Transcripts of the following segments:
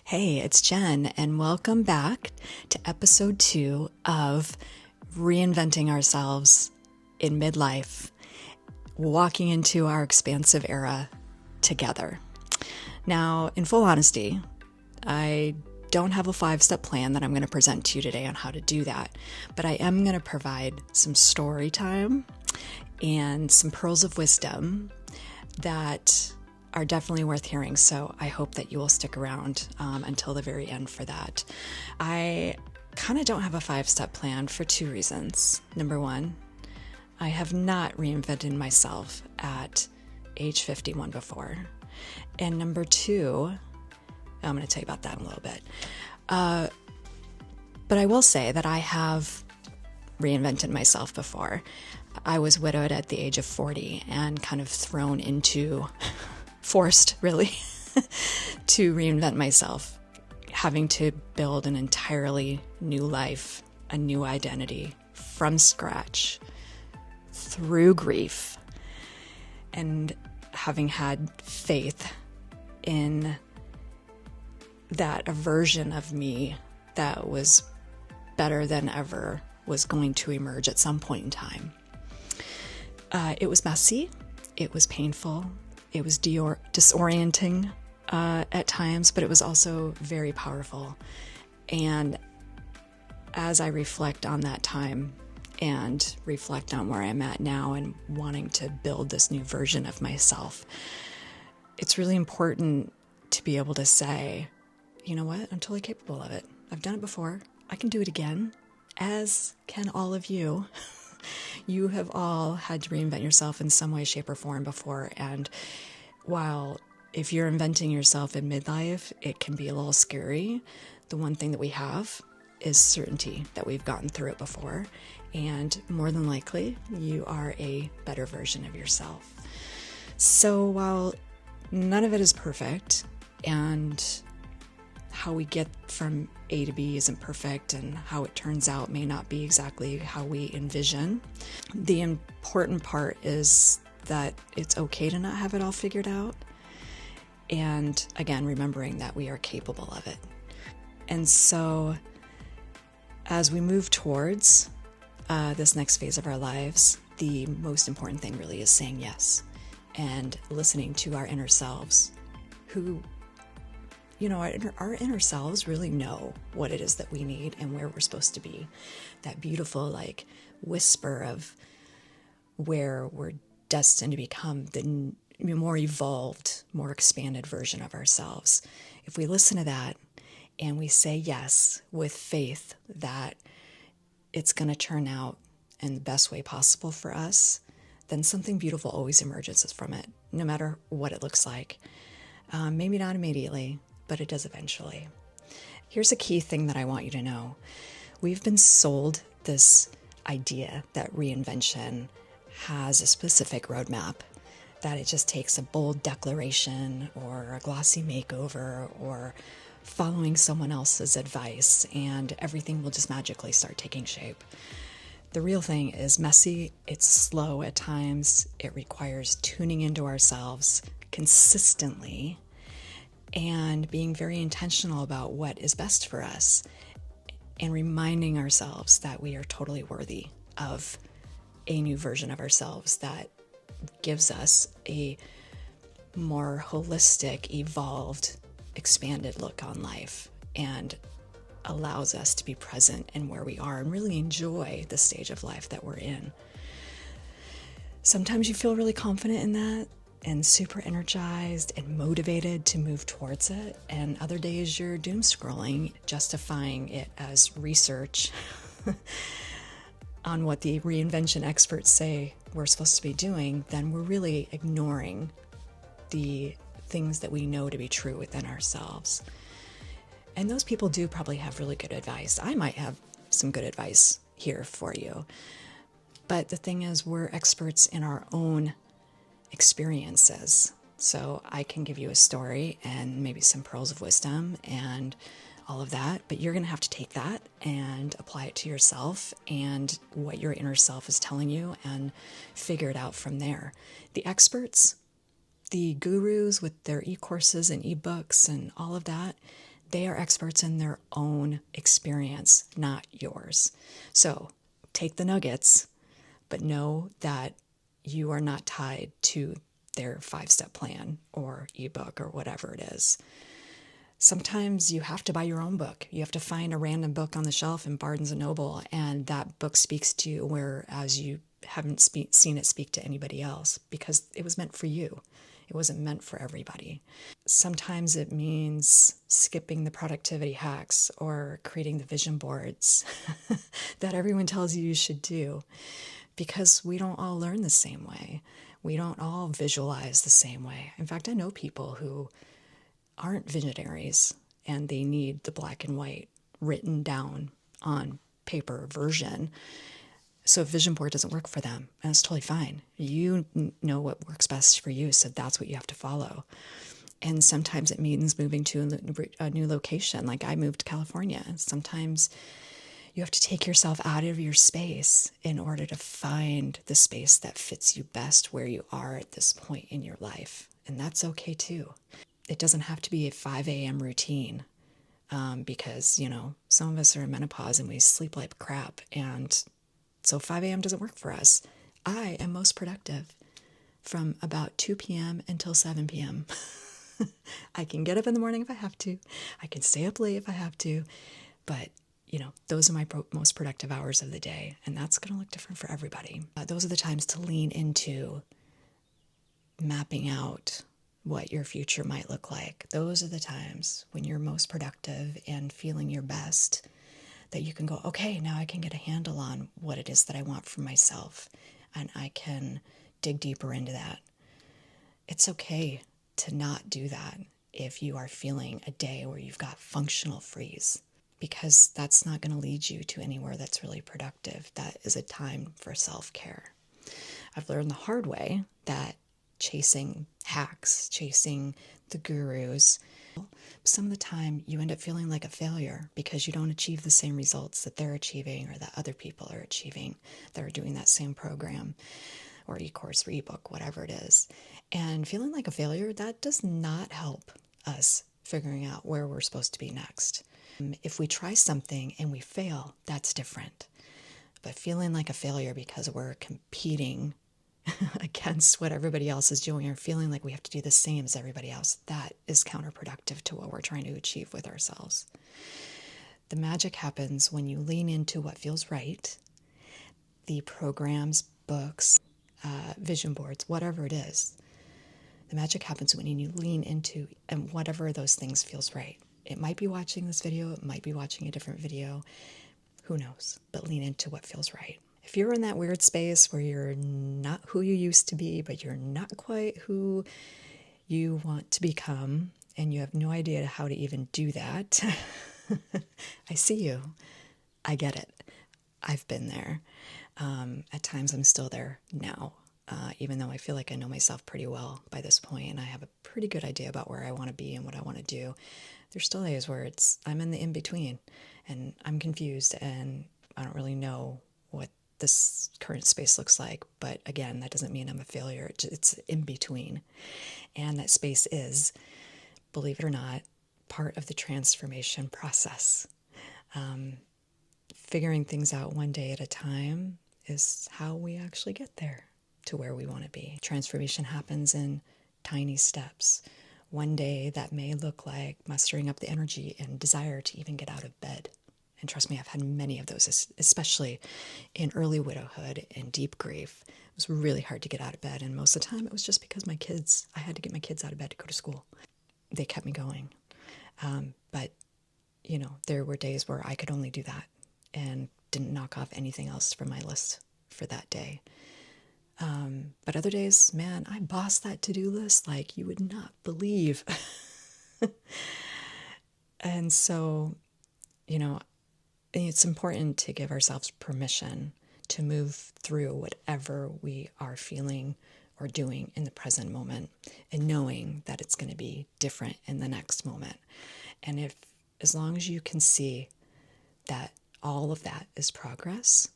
Hey, it's Jen, and welcome back to episode 2 of Reinventing Ourselves in Midlife, walking into our expansive era together. Now, in full honesty, I don't have a 5-step plan that I'm going to present to you today on how to do that, but I am going to provide some story time and some pearls of wisdom that are definitely worth hearing. So I hope that you will stick around until the very end for that. I kind of don't have a 5-step plan for 2 reasons. Number 1, I have not reinvented myself at age 51 before. And number 2, I'm going to tell you about that in a little bit. But I will say that I have reinvented myself before. I was widowed at the age of 40 and kind of thrown into forced, really, to reinvent myself, having to build an entirely new life, a new identity from scratch, through grief, and having had faith in that a version of me that was better than ever was going to emerge at some point in time. It was messy, it was painful, it was disorienting at times, but it was also very powerful. And as I reflect on that time and reflect on where I'm at now and wanting to build this new version of myself, it's really important to be able to say, you know what, I'm totally capable of it. I've done it before. I can do it again, as can all of you. You have all had to reinvent yourself in some way, shape, or form before. And while if you're inventing yourself in midlife, it can be a little scary, the one thing that we have is certainty that we've gotten through it before. And more than likely, you are a better version of yourself. So while none of it is perfect, and how we get from A to B isn't perfect, and how it turns out may not be exactly how we envision, the important part is that it's okay to not have it all figured out. And again, remembering that we are capable of it. And so as we move towards this next phase of our lives, the most important thing really is saying yes and listening to our inner selves, who, you know, our inner selves really know what it is that we need and where we're supposed to be. That beautiful, like, whisper of where we're destined to become the more evolved, more expanded version of ourselves. If we listen to that and we say yes with faith that it's going to turn out in the best way possible for us, then something beautiful always emerges from it, no matter what it looks like. Maybe not immediately, but it does eventually. Here's a key thing that I want you to know. We've been sold this idea that reinvention has a specific roadmap, that it just takes a bold declaration or a glossy makeover or following someone else's advice and everything will just magically start taking shape. The real thing is messy, it's slow at times, it requires tuning into ourselves consistently and being very intentional about what is best for us and reminding ourselves that we are totally worthy of a new version of ourselves that gives us a more holistic, evolved, expanded look on life and allows us to be present in where we are and really enjoy the stage of life that we're in. Sometimes you feel really confident in that and super energized and motivated to move towards it, and other days you're doom scrolling, justifying it as research on what the reinvention experts say we're supposed to be doing. Then we're really ignoring the things that we know to be true within ourselves. And those people do probably have really good advice. I might have some good advice here for you. But the thing is, we're experts in our own experiences. So I can give you a story and maybe some pearls of wisdom and all of that, but you're going to have to take that and apply it to yourself and what your inner self is telling you and figure it out from there. The experts, the gurus with their e-courses and e-books and all of that, They are experts in their own experience, not yours. So take the nuggets, but know that you are not tied to their 5-step plan or ebook or whatever it is. Sometimes you have to buy your own book. You have to find a random book on the shelf in Barnes and Noble, and that book speaks to you, whereas you haven't seen it speak to anybody else, because it was meant for you. It wasn't meant for everybody. Sometimes it means skipping the productivity hacks or creating the vision boards that everyone tells you should do, because we don't all learn the same way. We don't all visualize the same way. In fact, I know people who aren't visionaries and they need the black and white written down on paper version. So a vision board doesn't work for them, and it's totally fine. You know what works best for you, so that's what you have to follow. And sometimes it means moving to a new location. Like I moved to California. Sometimes you have to take yourself out of your space in order to find the space that fits you best where you are at this point in your life. And that's okay too. It doesn't have to be a 5 a.m. routine, because, some of us are in menopause and we sleep like crap. And so 5 a.m. doesn't work for us. I am most productive from about 2 p.m. until 7 p.m. I can get up in the morning if I have to. I can stay up late if I have to. But, those are my most productive hours of the day. And that's going to look different for everybody. Those are the times to lean into mapping out what your future might look like. Those are the times when you're most productive and feeling your best, that you can go, okay, now I can get a handle on what it is that I want for myself, and I can dig deeper into that. It's okay to not do that if you are feeling a day where you've got functional freeze, because that's not going to lead you to anywhere that's really productive. That is a time for self-care. I've learned the hard way that chasing hacks, chasing the gurus, some of the time you end up feeling like a failure because you don't achieve the same results that they're achieving or that other people are achieving that are doing that same program or e-course or ebook, whatever it is. And feeling like a failure, that does not help us figuring out where we're supposed to be next. If we try something and we fail, that's different. But feeling like a failure because we're competing against what everybody else is doing or feeling like we have to do the same as everybody else, that is counterproductive to what we're trying to achieve with ourselves. The magic happens when you lean into what feels right. The programs, books, vision boards, whatever it is. The magic happens when you lean into and whatever those things feels right. It might be watching this video, it might be watching a different video, who knows, but lean into what feels right. If you're in that weird space where you're not who you used to be, but you're not quite who you want to become, and you have no idea how to even do that, I see you. I get it. I've been there. At times I'm still there now, even though I feel like I know myself pretty well by this point, and I have a pretty good idea about where I want to be and what I want to do. There's still days where I'm in the in-between, and I'm confused, and I don't really know what this current space looks like. But again, that doesn't mean I'm a failure. It's in between. And that space is, believe it or not, part of the transformation process. Figuring things out one day at a time is how we actually get there to where we want to be. Transformation happens in tiny steps. One day that may look like mustering up the energy and desire to even get out of bed. And trust me, I've had many of those, especially in early widowhood and deep grief. It was really hard to get out of bed. And most of the time it was just because I had to get my kids out of bed to go to school. They kept me going. But, there were days where I could only do that and didn't knock off anything else from my list for that day. But other days, man, I bossed that to-do list like you would not believe. And so, it's important to give ourselves permission to move through whatever we are feeling or doing in the present moment, and knowing that it's going to be different in the next moment. And as long as you can see that all of that is progress,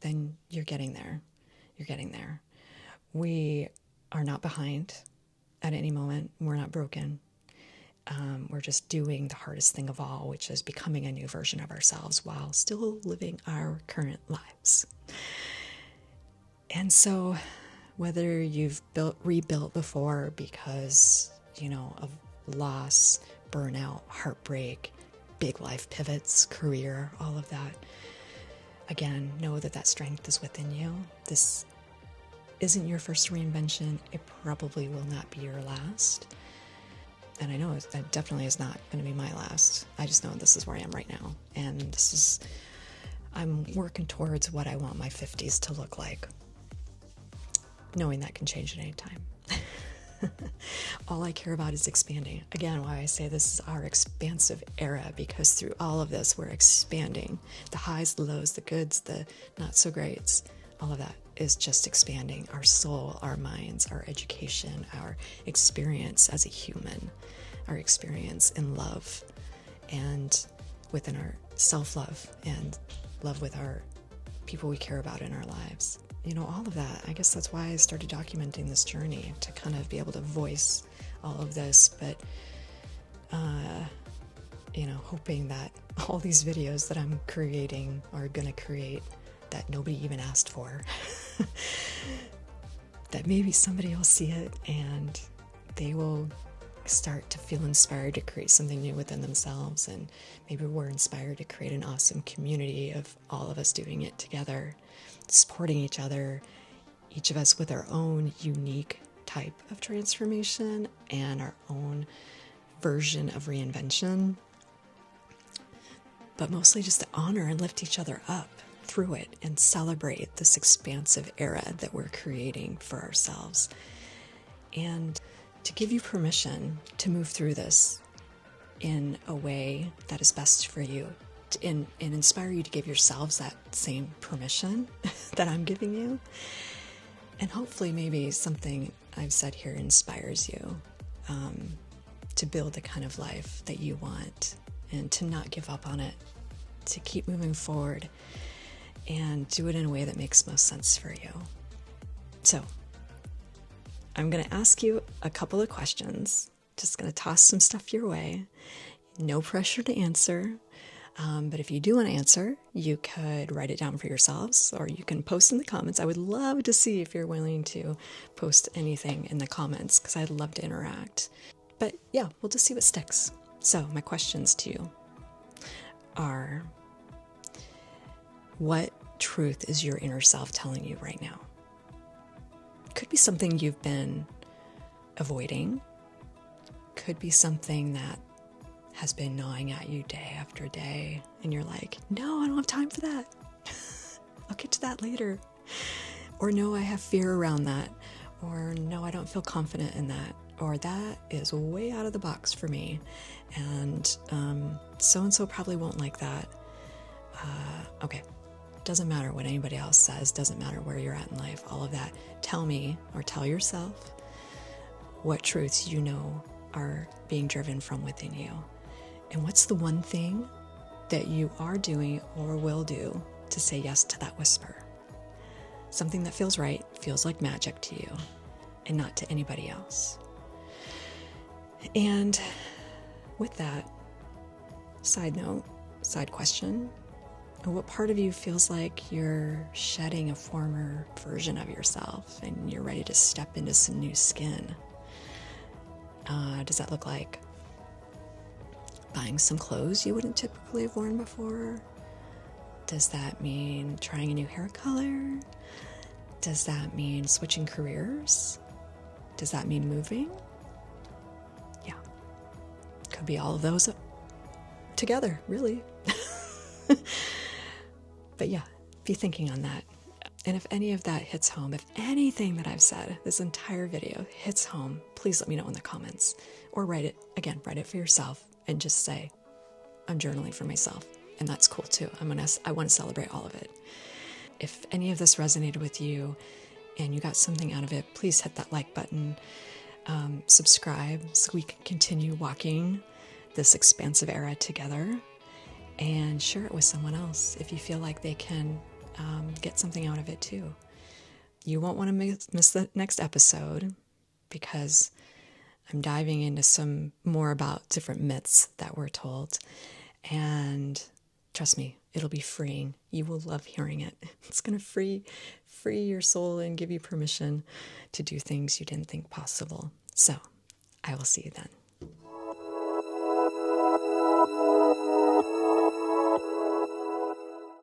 then you're getting there. You're getting there. We are not behind at any moment. We're not broken. We're just doing the hardest thing of all, which is becoming a new version of ourselves while still living our current lives. And so, whether you've rebuilt before because, of loss, burnout, heartbreak, big life pivots, career, all of that, again, know that strength is within you. This isn't your first reinvention. It probably will not be your last. And I know that definitely is not going to be my last. I just know this is where I am right now. And I'm working towards what I want my 50s to look like, knowing that can change at any time. All I care about is expanding. Again, why I say this is our expansive era, because through all of this, we're expanding. The highs, the lows, the goods, the not so greats, all of that is just expanding our soul, our minds, our education, our experience as a human, our experience in love and within our self-love and love with our people we care about in our lives. All of that. I guess that's why I started documenting this journey, to kind of be able to voice all of this, but hoping that all these videos that I'm creating are going to create that nobody even asked for. That maybe somebody will see it and they will start to feel inspired to create something new within themselves, and maybe we're inspired to create an awesome community of all of us doing it together, supporting each other, each of us with our own unique type of transformation and our own version of reinvention, but mostly just to honor and lift each other up through it and celebrate this expansive era that we're creating for ourselves, and to give you permission to move through this in a way that is best for you, and inspire you to give yourselves that same permission that I'm giving you. And hopefully maybe something I've said here inspires you to build the kind of life that you want, and to not give up on it, to keep moving forward and do it in a way that makes most sense for you. So I'm going to ask you a couple of questions, just going to toss some stuff your way. No pressure to answer. But if you do want to answer, you could write it down for yourselves, or you can post in the comments. I would love to see if you're willing to post anything in the comments, because I'd love to interact. But yeah, we'll just see what sticks. So my questions to you are, what truth is your inner self telling you right now? Could be something you've been avoiding. Could be something that has been gnawing at you day after day, and you're like, no, I don't have time for that. I'll get to that later. Or no, I have fear around that. Or no, I don't feel confident in that. Or that is way out of the box for me. And so-and-so probably won't like that. Okay. Doesn't matter what anybody else says. Doesn't matter where you're at in life. All of that. Tell me, or tell yourself, what truths you know are being driven from within you. And what's the one thing that you are doing or will do to say yes to that whisper? Something that feels right, feels like magic to you, and not to anybody else. And with that, side note, side question, what part of you feels like you're shedding a former version of yourself and you're ready to step into some new skin? Does that look like buying some clothes you wouldn't typically have worn before? Does that mean trying a new hair color? Does that mean switching careers? Does that mean moving? Yeah. Could be all of those together, really. But yeah, be thinking on that. And if any of that hits home, if anything that I've said, this entire video hits home, please let me know in the comments. Or write it for yourself and just say, I'm journaling for myself. And that's cool too. I want to celebrate all of it. If any of this resonated with you and you got something out of it, please hit that like button, subscribe so we can continue walking this expansive era together, and share it with someone else if you feel like they can get something out of it too. You won't want to miss the next episode, because I'm diving into some more about different myths that we're told. And trust me, it'll be freeing. You will love hearing it. It's going to free your soul and give you permission to do things you didn't think possible. So I will see you then.